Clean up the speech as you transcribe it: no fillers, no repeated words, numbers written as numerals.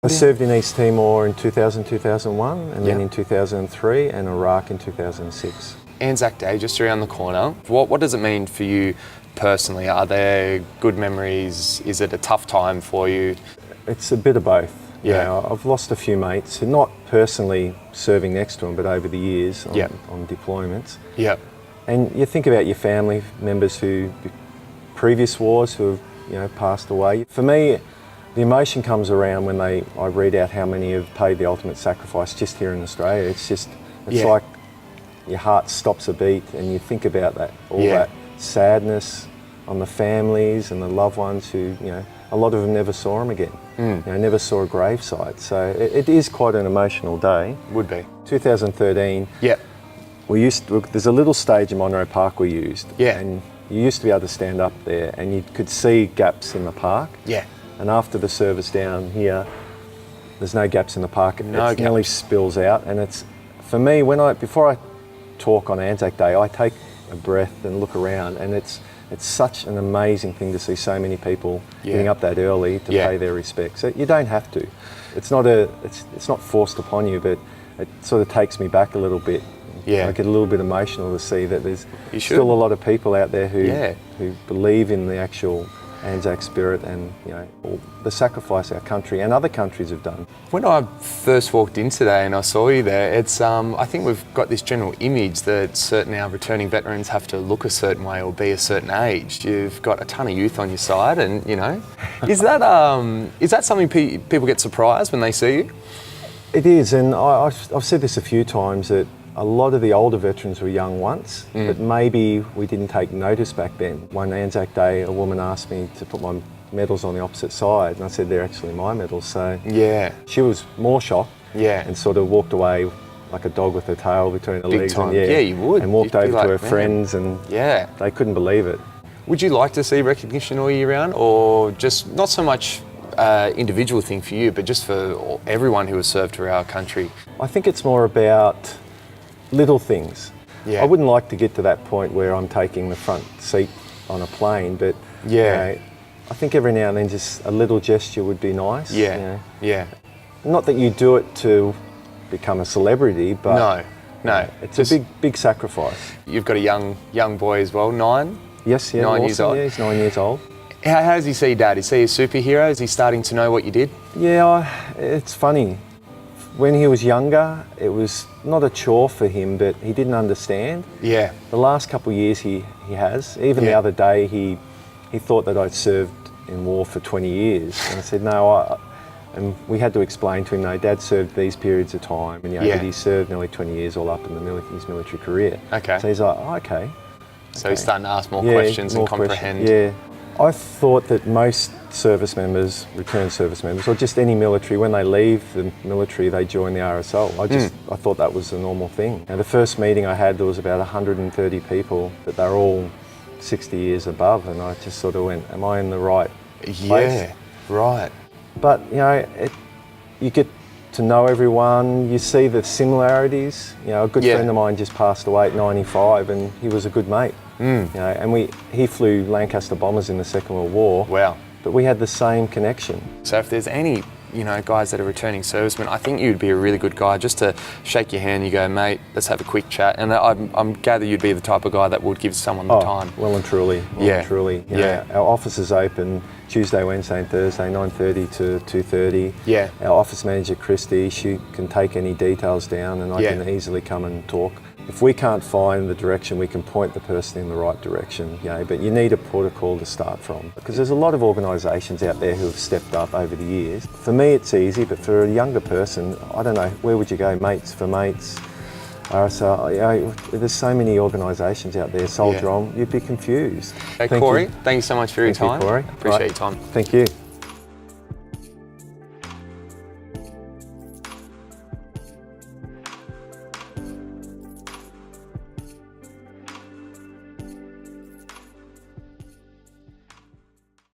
I served in East Timor in 2000, 2001, and then Yeah. in 2003, and Iraq in 2006. Anzac Day, just around the corner. What does it mean for you personally? Are there good memories? Is it a tough time for you? It's a bit of both. You Yeah. know, I've lost a few mates, not personally serving next to them, but over the years on deployments. Yeah. And you think about your family members who, previous wars, who have, you know, passed away. For me, the emotion comes around when I read out how many have paid the ultimate sacrifice just here in Australia. It's like your heart stops a beat and you think about that, all that sadness on the families and the loved ones who, you know, a lot of them never saw them again. You know, never saw a gravesite. So it is quite an emotional day. Would be. 2013. Yeah. There's a little stage in Monroe Park we used. Yeah. And you used to be able to stand up there and you could see gaps in the park. Yeah. And after the service down here, there's no gaps in the park. It gaps. nearly spills out. And it's, for me, before I talk on Anzac Day, I take a breath and look around, and it's such an amazing thing to see so many people getting up that early to pay their respects. So you don't have to. It's not forced upon you, but it sort of takes me back a little bit. Yeah. I get a little bit emotional to see that there's You should. still a lot of people out there who believe in the actual Anzac spirit and, you know, the sacrifice our country and other countries have done. When I first walked in today and I saw you there, it's I think we've got this general image that certain our returning veterans have to look a certain way or be a certain age. You've got a ton of youth on your side, and you know, is that something people get surprised when they see you? It is, and I've said this a few times that a lot of the older veterans were young once, but maybe we didn't take notice back then. One Anzac Day, a woman asked me to put my medals on the opposite side, and I said they're actually my medals. So she was more shocked, and sort of walked away like a dog with her tail between her legs. Time. And You would. and walked You'd be over like, to her man. friends, and they couldn't believe it. Would you like to see recognition all year round, or just not so much individual thing for you, but just for everyone who has served for our country? I think it's more about little things. Yeah. I wouldn't like to get to that point where I'm taking the front seat on a plane, but you know, I think every now and then just a little gesture would be nice. You know. Not that you do it to become a celebrity, but no, it's a big sacrifice. You've got a young boy as well, 9. Yes, 9 years old. Yeah, he's 9 years old. How does he see Dad? Is he a superhero? Is he starting to know what you did? Yeah, it's funny. When he was younger, it was not a chore for him, but he didn't understand. Yeah. The last couple of years he has. Even the other day he thought that I'd served in war for 20 years. And I said, no, and we had to explain to him, no, Dad served these periods of time, and but he served nearly 20 years all up in his military career. Okay. So he's like, oh, okay. So he's starting to ask more questions and comprehend. Yeah. I thought that most service members, returned service members, or just any military, when they leave the military, they join the RSL. I thought that was a normal thing. And the first meeting I had, there was about 130 people, but they're all 60 years above, and I just sort of went, am I in the right place? Yeah, right. But, you know, you get to know everyone, you see the similarities. You know, a good friend of mine just passed away at 95, and he was a good mate. You know, and he flew Lancaster bombers in the Second World War. Wow. But we had the same connection. So if there's any, you know, guys that are returning servicemen, I think you'd be a really good guy just to shake your hand and you go, mate, let's have a quick chat. And I'm gather you'd be the type of guy that would give someone the time. Well and truly. You know, our office is open Tuesday, Wednesday and Thursday, 9:30 to 2:30. Yeah. Our office manager, Christy, she can take any details down and I can easily come and talk. If we can't find the direction, we can point the person in the right direction, you know, but you need a protocol to start from. Because there's a lot of organisations out there who have stepped up over the years. For me, it's easy, but for a younger person, I don't know, where would you go? Mates for Mates, RSL, you know, there's so many organisations out there, Soldier On, you'd be confused. Hey, Cory, thank you so much for your time. Thank you, Cory. Appreciate your time. Thank you.